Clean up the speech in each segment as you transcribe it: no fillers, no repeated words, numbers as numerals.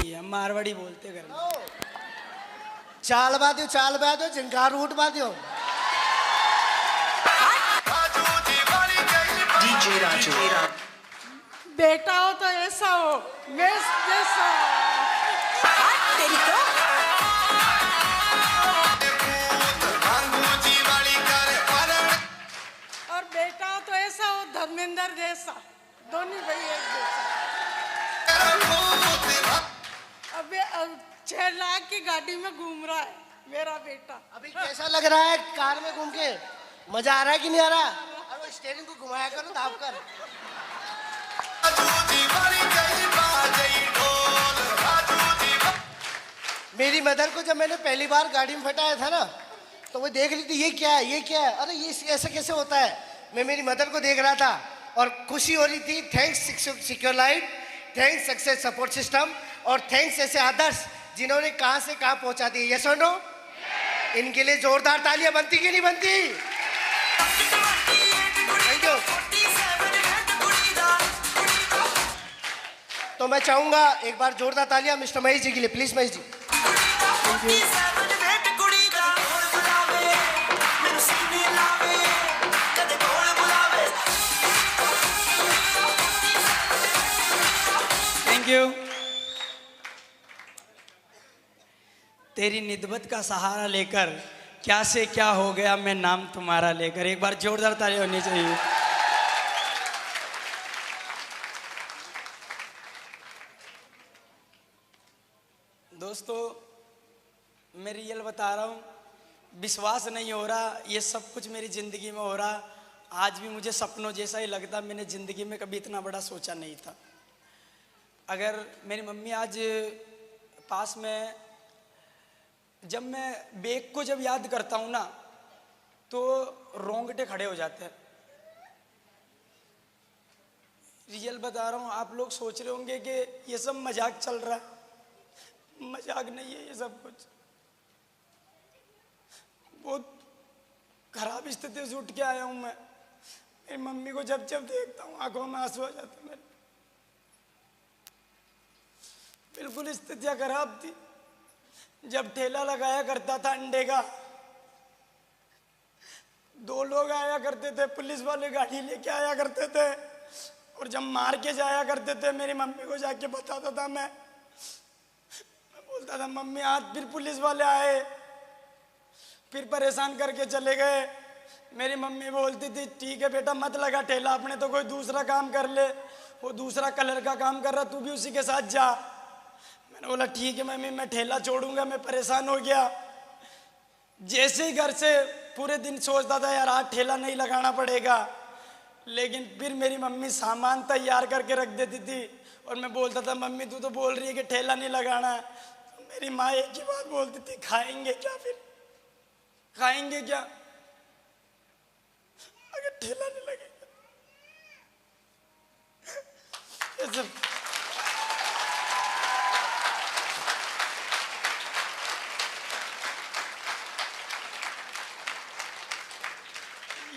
ही है, मारवाड़ी बोलते घर में। चाल बादियो जिनकार रूट बादियो। डीजे राजू। बेटा हो तो ऐसा हो, मैं जैसा तेरी तो और बेटा हो तो ऐसा हो धर्मेंद्र जैसा, दोनों भाई एक जैसा। अबे 6 लाख की गाड़ी में घूम रहा है मेरा बेटा। अभी कैसा लग रहा है कार में घूम के? मजा आ रहा है कि नहीं आ रहा? अरे स्टीयरिंग को घुमाया करो, दाब कर। मेरी मदर को जब मैंने पहली बार गाड़ी में फटाया था ना, तो वो देख रही थी ये क्या है, ये क्या है, अरे ये ऐसा कैसे होता है। मैं मेरी मदर को देख रहा था और खुशी हो रही थी। Thanks secure life, thanks success support system, और थैंक्स ऐसे आदर्श जिन्होंने कहां से कहां पहुंचा दिए। यस और नो? इनके लिए जोरदार तालियां बनती कि नहीं बनती? Thank you. तो मैं चाहूंगा एक बार जोरदार तालियां मिस्टर महेश जी के लिए, please Mahesh ji. Thank you. तेरी निदबत का सहारा लेकर क्या से क्या हो गया मैं नाम तुम्हारा लेकर। एक बार जोरदार ताली होनी चाहिए। दोस्तों मैं रियल बता रहा हूँ, विश्वास नहीं हो रहा ये सब कुछ मेरी ज़िंदगी में हो रहा। आज भी मुझे सपनों जैसा ही लगता। मैंने ज़िंदगी में कभी इतना बड़ा सोचा नहीं था। अगर मेरी मम्मी आज पास में, जब मैं बेग को जब याद करता हूँ ना तो रोंगटे खड़े हो जाते हैं। रियल बता रहा हूँ। आप लोग सोच रहे होंगे कि ये सब मजाक चल रहा है, मजाक नहीं है ये सब कुछ। बहुत खराब स्थिति से उठ के आया हूँ मैं। मेरी मम्मी को जब जब देखता हूँ आंखों में आंसू आ जाते हैं मेरे। बिल्कुल स्थितियाँ खराब थी। जब ठेला लगाया करता था अंडे का, 2 लोग आया करते थे, पुलिस वाले गाड़ी लेके आया करते थे, और जब मार के जाया करते थे मेरी मम्मी को जाके बताता था मैं बोलता था मम्मी आज फिर पुलिस वाले आए, फिर परेशान करके चले गए। मेरी मम्मी बोलती थी ठीक है बेटा मत लगा ठेला, अपने तो कोई दूसरा काम कर ले, वो दूसरा कलर का काम कर रहा तू भी उसी के साथ जा। मैंने बोला ठीक है मम्मी मैं ठेला छोड़ूंगा। मैं परेशान हो गया। जैसे ही घर से पूरे दिन सोचता था यार आज ठेला नहीं लगाना पड़ेगा, लेकिन फिर मेरी मम्मी सामान तैयार करके रख देती थी और मैं बोलता था मम्मी तू तो बोल रही है कि ठेला नहीं लगाना है। तो मेरी माँ एक ही बात बोलती थी खाएंगे क्या, फिर खाएंगे क्या अगर ठेला नहीं लगेगा। ये सब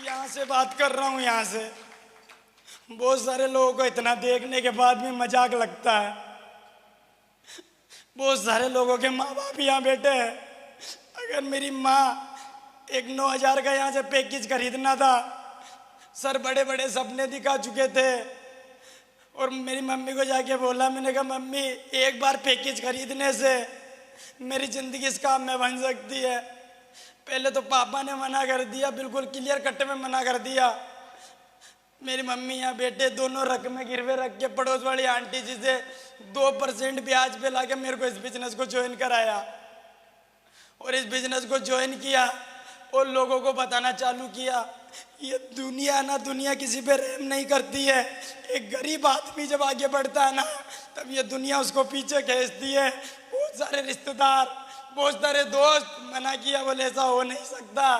यहाँ से बात कर रहा हूँ, यहाँ से बहुत सारे लोगों को इतना देखने के बाद भी मजाक लगता है। बहुत सारे लोगों के माँ बाप यहाँ बैठे हैं। अगर मेरी माँ एक 9,000 का यहाँ से पैकेज खरीदना था, सर बड़े बड़े सपने दिखा चुके थे, और मेरी मम्मी को जाके बोला, मैंने कहा मम्मी एक बार पैकेज खरीदने से मेरी ज़िंदगी इस काम में बन सकती है। पहले तो पापा ने मना कर दिया, बिल्कुल क्लियर कट में मना कर दिया। मेरी मम्मी यहाँ बेटे दोनों रकमें गिरवे रख के पड़ोस वाली आंटी जी से 2% ब्याज पे लाके मेरे को इस बिजनेस को ज्वाइन कराया, और इस बिजनेस को ज्वाइन किया और लोगों को बताना चालू किया ये दुनिया ना, दुनिया किसी पे रहम नहीं करती है। एक गरीब आदमी जब आगे बढ़ता है ना तब ये दुनिया उसको पीछे खींचती है। बहुत सारे रिश्तेदार, बहुत सारे दोस्त मना किया, बोले ऐसा हो नहीं सकता,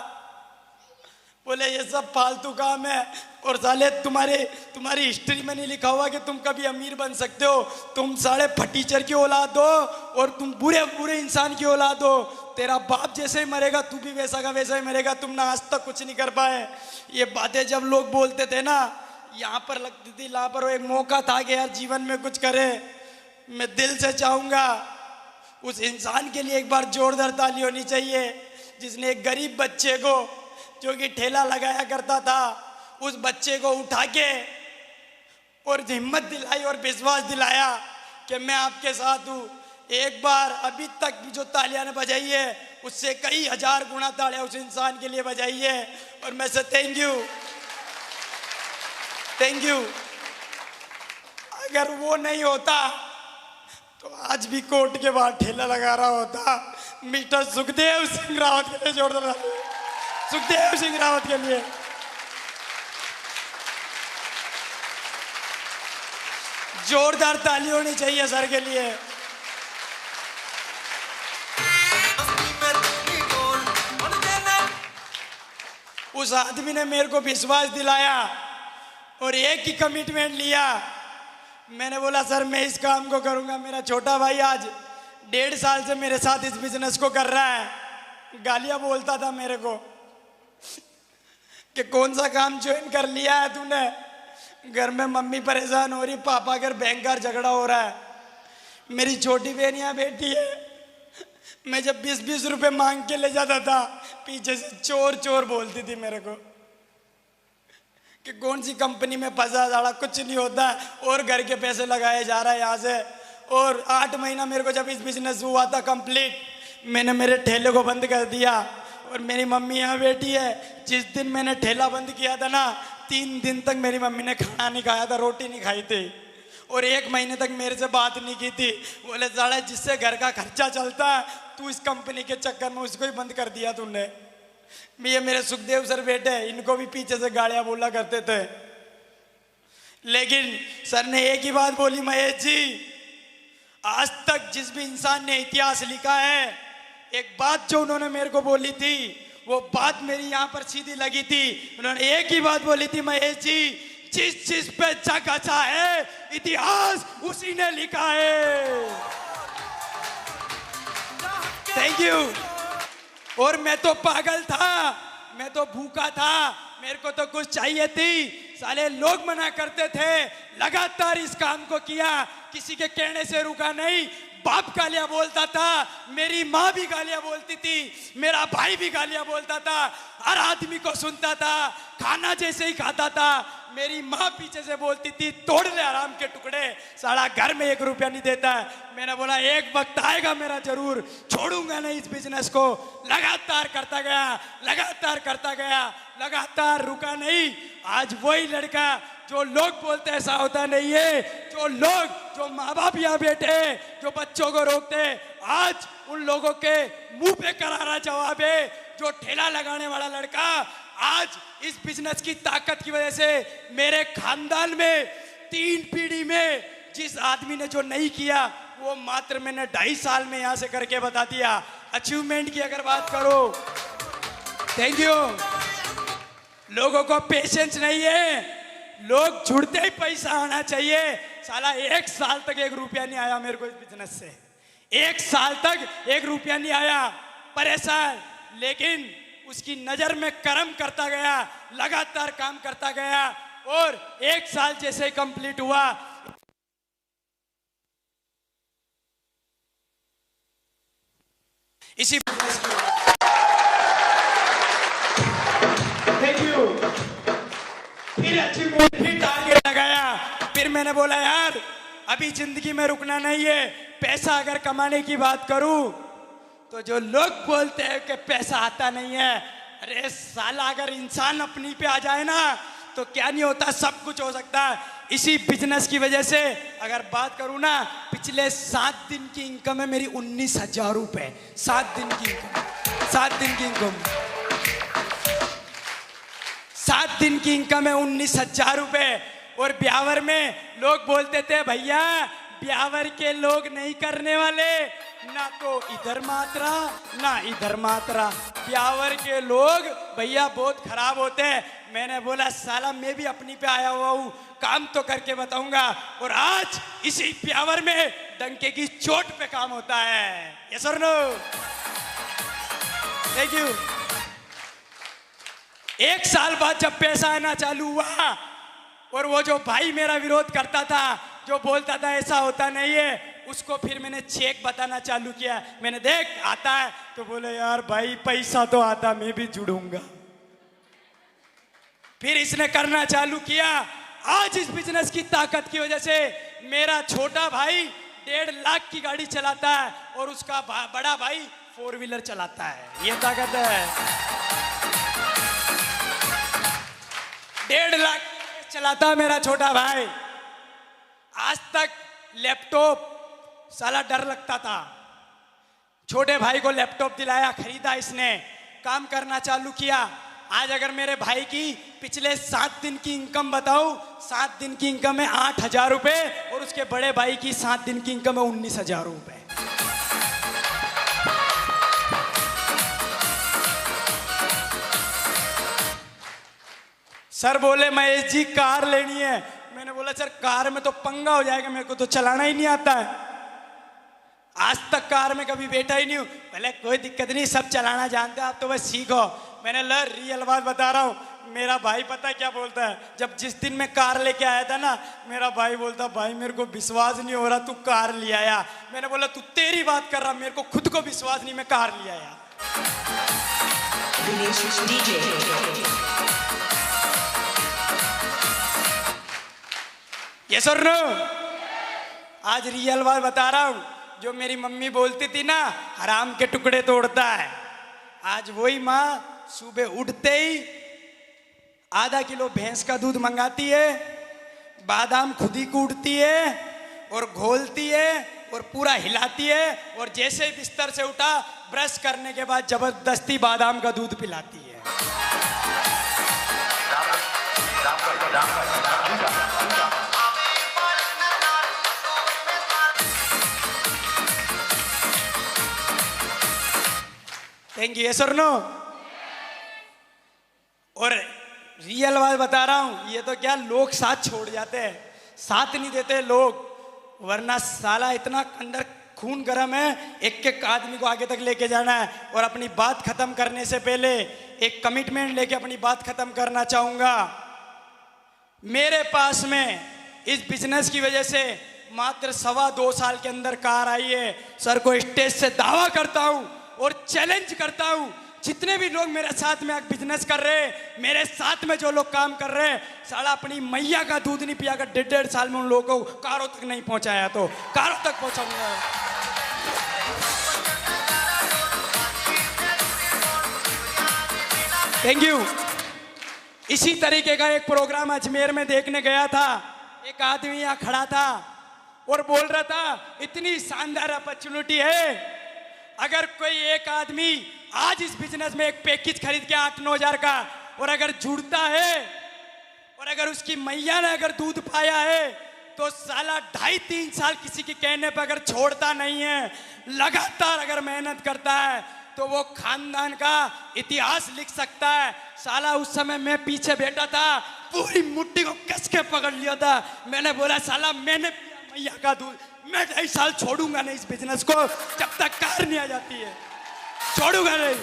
बोले ये सब फालतू काम है, और साले तुम्हारी हिस्ट्री में नहीं लिखा हुआ कि तुम कभी अमीर बन सकते हो। तुम साले फटीचर की औलाद हो और तुम बुरे बुरे इंसान की औलाद हो। तेरा बाप जैसे ही मरेगा तू भी वैसा का वैसा ही मरेगा। तुम ना आज तक कुछ नहीं कर पाए। ये बातें जब लोग बोलते थे ना, यहाँ पर लगती थी, यहाँ पर एक मौका था कि यार जीवन में कुछ करे। मैं दिल से चाहूंगा उस इंसान के लिए एक बार जोरदार ताली होनी चाहिए जिसने एक गरीब बच्चे को, जो कि ठेला लगाया करता था, उस बच्चे को उठा के और हिम्मत दिलाई और विश्वास दिलाया कि मैं आपके साथ हूँ। एक बार अभी तक भी जो तालियां ने बजाई है उससे कई हजार गुना तालियां उस इंसान के लिए बजाई है और मैं से थैंक यू। अगर वो नहीं होता तो आज भी कोर्ट के बाहर ठेला लगा रहा होता। मिस्टर सुखदेव सिंह रावत के लिए जोरदार ताली। सुखदेव सिंह रावत के लिए जोरदार ताली होनी चाहिए सर के लिए। उस आदमी ने मेरे को विश्वास दिलाया और एक ही कमिटमेंट लिया। मैंने बोला सर मैं इस काम को करूंगा। मेरा छोटा भाई आज 1.5 साल से मेरे साथ इस बिजनेस को कर रहा है। गालियां बोलता था मेरे को कि कौन सा काम ज्वाइन कर लिया है तूने। घर में मम्मी परेशान हो रही, पापा घर बैंक का झगड़ा हो रहा है, मेरी छोटी बहन यहाँ बैठी है। मैं जब 20-20 रुपए मांग के ले जाता था पीछे से चोर चोर बोलती थी मेरे को कि कौन सी कंपनी में फंसा जाड़ा, कुछ नहीं होता और घर के पैसे लगाए जा रहा है यहाँ से। और 8 महीना मेरे को जब इस बिजनेस हुआ था कंप्लीट, मैंने मेरे ठेले को बंद कर दिया और मेरी मम्मी यहाँ बैठी है। जिस दिन मैंने ठेला बंद किया था ना, 3 दिन तक मेरी मम्मी ने खाना नहीं खाया था, रोटी नहीं खाई थी और 1 महीने तक मेरे से बात नहीं की थी। बोले साला जिससे घर का खर्चा चलता है तू इस कंपनी के चक्कर में उसको ही बंद कर दिया तूने। ये मेरे सुखदेव सर बेटे, इनको भी पीछे से गालियां बोला करते थे, लेकिन सर ने एक ही बात बोली, महेश जी आज तक जिस भी इंसान ने इतिहास लिखा है, एक बात जो उन्होंने मेरे को बोली थी वो बात मेरी यहाँ पर सीधी लगी थी। उन्होंने एक ही बात बोली थी, महेश जी जिस चीज पे जग अच्छा है इतिहास उसी ने लिखा है। Thank you. और मैं तो पागल था, मैं तो भूखा था, मेरे को तो कुछ चाहिए थी। साले लोग मना करते थे, लगातार इस काम को किया, किसी के कहने से रुका नहीं। बाप गालियां बोलता था, मेरी माँ भी गालियां बोलती थी, मेरा भाई भी गालियां बोलता था, हर आदमी को सुनता था। खाना जैसे ही खाता था मेरी माँ पीछे से बोलती थी तोड़ ले आराम के टुकड़े, साला घर में 1 रुपया नहीं देता है। मैंने बोला एक वक्त आएगा मेरा, जरूर छोड़ूंगा नहीं इस बिजनेस को। लगातार करता गया, लगातार करता गया, लगातार रुका नहीं। आज वही लड़का जो लोग बोलते ऐसा होता नहीं है, जो माँ बाप यहाँ बैठे जो बच्चों को रोकते, आज उन लोगों के मुंह पे करारा जवाब है। जो ठेला लगाने वाला लड़का आज इस बिजनेस की ताकत की वजह से मेरे खानदान में 3 पीढ़ी में जिस आदमी ने जो नहीं किया वो मात्र मैंने 2.5 साल में यहाँ से करके बता दिया। अचीवमेंट की अगर बात करो, थैंक यू। लोगों को पेशेंस नहीं है, लोग जुड़ते ही पैसा आना चाहिए। साला 1 साल तक 1 रुपया नहीं आया मेरे को इस बिजनेस से, 1 साल तक 1 रुपया नहीं आया, परेशान। लेकिन उसकी नजर में कर्म करता गया, लगातार काम करता गया और 1 साल जैसे ही कंप्लीट हुआ, इसी थैंक यू। फिर अचीवमेंट, फिर टारगेट लगाया। फिर मैंने बोला यार अभी जिंदगी में रुकना नहीं है। पैसा अगर कमाने की बात करूं तो जो लोग बोलते हैं कि पैसा आता नहीं है, अरे साला अगर इंसान अपनी पे आ जाए ना तो क्या नहीं होता, सब कुछ हो सकता है। इसी बिजनेस की वजह से अगर बात करूं ना, पिछले 7 दिन की इनकम है मेरी 19,000 रुपए। 7 दिन की इनकम, 7 दिन की इनकम, 7 दिन की इनकम है 19,000 रुपए। और ब्यावर में लोग बोलते थे भैया ब्यावर के लोग नहीं करने वाले, ना तो इधर मात्रा ना इधर मात्रा, ब्यावर के लोग भैया बहुत खराब होते हैं। मैंने बोला साला मैं भी अपनी पे आया हुआ हूँ, काम तो करके बताऊंगा। और आज इसी ब्यावर में डंके की चोट पे काम होता है। यस और नो? Thank you. 1 साल बाद जब पैसा आना चालू हुआ और वो जो भाई मेरा विरोध करता था, जो बोलता था ऐसा होता नहीं है, उसको फिर मैंने चेक बताना चालू किया, मैंने देख आता है, तो बोले यार भाई पैसा तो आता, मैं भी जुड़ूंगा। फिर इसने करना चालू किया। आज इस बिजनेस की ताकत की वजह से मेरा छोटा भाई 1.5 लाख की गाड़ी चलाता है और उसका बड़ा भाई 4 व्हीलर चलाता है। ये ताकत है। 1.5 लाख चलाता है मेरा छोटा भाई। आज तक लैपटॉप साला डर लगता था, छोटे भाई को लैपटॉप दिलाया, खरीदा, इसने काम करना चालू किया। आज अगर मेरे भाई की पिछले 7 दिन की इनकम बताऊं, 7 दिन की इनकम है 8,000 रुपए और उसके बड़े भाई की 7 दिन की इनकम है 19,000 रुपए। सर बोले महेश जी कार लेनी है। मैंने बोला सर कार में तो पंगा हो जाएगा, मेरे को तो चलाना ही नहीं आता है, आज तक कार में कभी बैठा ही नहीं हूं। पहले कोई दिक्कत नहीं, सब चलाना जानते हैं, आप तो बस सीखो। मैंने ल रियल बात बता रहा हूँ, मेरा भाई पता है क्या बोलता है, जब जिस दिन मैं कार लेके आया था ना, मेरा भाई बोलता भाई मेरे को विश्वास नहीं हो रहा तू कार ले आया। मैंने बोला तू तेरी बात कर रहा, मेरे को खुद को विश्वास नहीं मैं कार ले आया। ये सर नो, आज रियल बात बता रहा हूँ, जो मेरी मम्मी बोलती थी ना हराम के टुकड़े तोड़ता है, आज वही माँ सुबह उठते ही आधा किलो भैंस का दूध मंगाती है, बादाम खुद ही कूटती है और घोलती है और पूरा हिलाती है और जैसे ही बिस्तर से उठा ब्रश करने के बाद जबरदस्ती बादाम का दूध पिलाती है। Thank you. सर नो, और रियल बात बता रहा हूं, ये तो क्या लोग साथ छोड़ जाते हैं, साथ नहीं देते लोग, वरना साला इतना अंदर खून गर्म है, एक एक आदमी को आगे तक लेके जाना है। और अपनी बात खत्म करने से पहले एक कमिटमेंट लेके अपनी बात खत्म करना चाहूंगा। मेरे पास में इस बिजनेस की वजह से मात्र 2.25 साल के अंदर कार आई है। सर को स्टेज से दावा करता हूं और चैलेंज करता हूं, जितने भी लोग मेरे साथ में बिजनेस कर रहे हैं, मेरे साथ में जो लोग काम कर रहे हैं, साला अपनी मैया का दूध नहीं पिया कर 1.5 साल में उन लोगों को कारों तक नहीं पहुंचाया तो कारों तक पहुंचाऊंगा। Thank you. इसी तरीके का एक प्रोग्राम अजमेर में देखने गया था। एक आदमी यहाँ खड़ा था और बोल रहा था इतनी शानदार अपॉर्चुनिटी है, अगर कोई एक आदमी आज इस बिजनेस में एक पैकेज खरीद के 8-9 हजार का और अगर जुड़ता है और अगर उसकी मैया ने अगर दूध पाया है तो साला 2.5-3 साल किसी के कहने पर अगर छोड़ता नहीं है, लगातार अगर मेहनत करता है तो वो खानदान का इतिहास लिख सकता है। साला उस समय मैं पीछे बैठा था, पूरी मुट्ठी को कस के पकड़ लिया था। मैंने बोला साला मैंने पिया मैया का दूध, मैं 2.5 साल छोड़ूंगा नहीं इस बिजनेस को, जब तक कार नहीं आ जाती है छोड़ूंगा नहीं।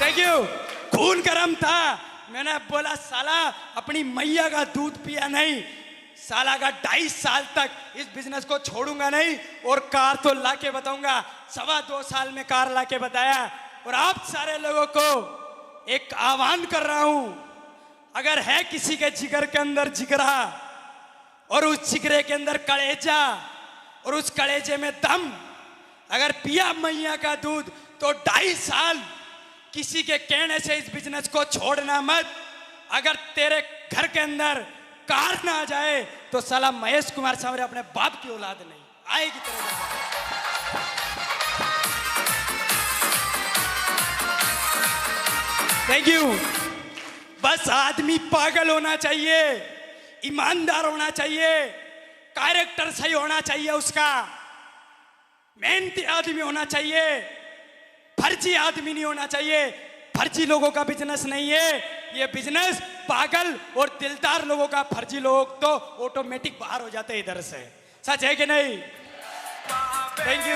Thank you. खून गर्म था, मैंने बोला साला अपनी मैया का दूध पिया नहीं, साला का 2.5 साल तक इस बिजनेस को छोड़ूंगा नहीं और कार तो लाके बताऊंगा। 2.25 साल में कार लाके बताया। और आप सारे लोगों को एक आह्वान कर रहा हूं, अगर है किसी के जिगर के अंदर जिगरा और उस जिगरे के अंदर कलेजा और उस कलेजे में दम, अगर पिया मैया का दूध तो 2.5 साल किसी के कहने से इस बिजनेस को छोड़ना मत। अगर तेरे घर के अंदर कार ना आ जाए तो साला महेश कुमार सांवरे अपने बाप की औलाद नहीं आएगी तेरे घर। Thank you. बस आदमी पागल होना चाहिए, ईमानदार होना चाहिए, कैरेक्टर सही होना चाहिए, उसका मेहनती आदमी होना चाहिए, फर्जी आदमी नहीं होना चाहिए। फर्जी लोगों का बिजनेस नहीं है ये बिजनेस, पागल और दिलदार लोगों का। फर्जी लोग तो ऑटोमेटिक बाहर हो जाते हैं इधर से। सच है कि नहीं? Thank you.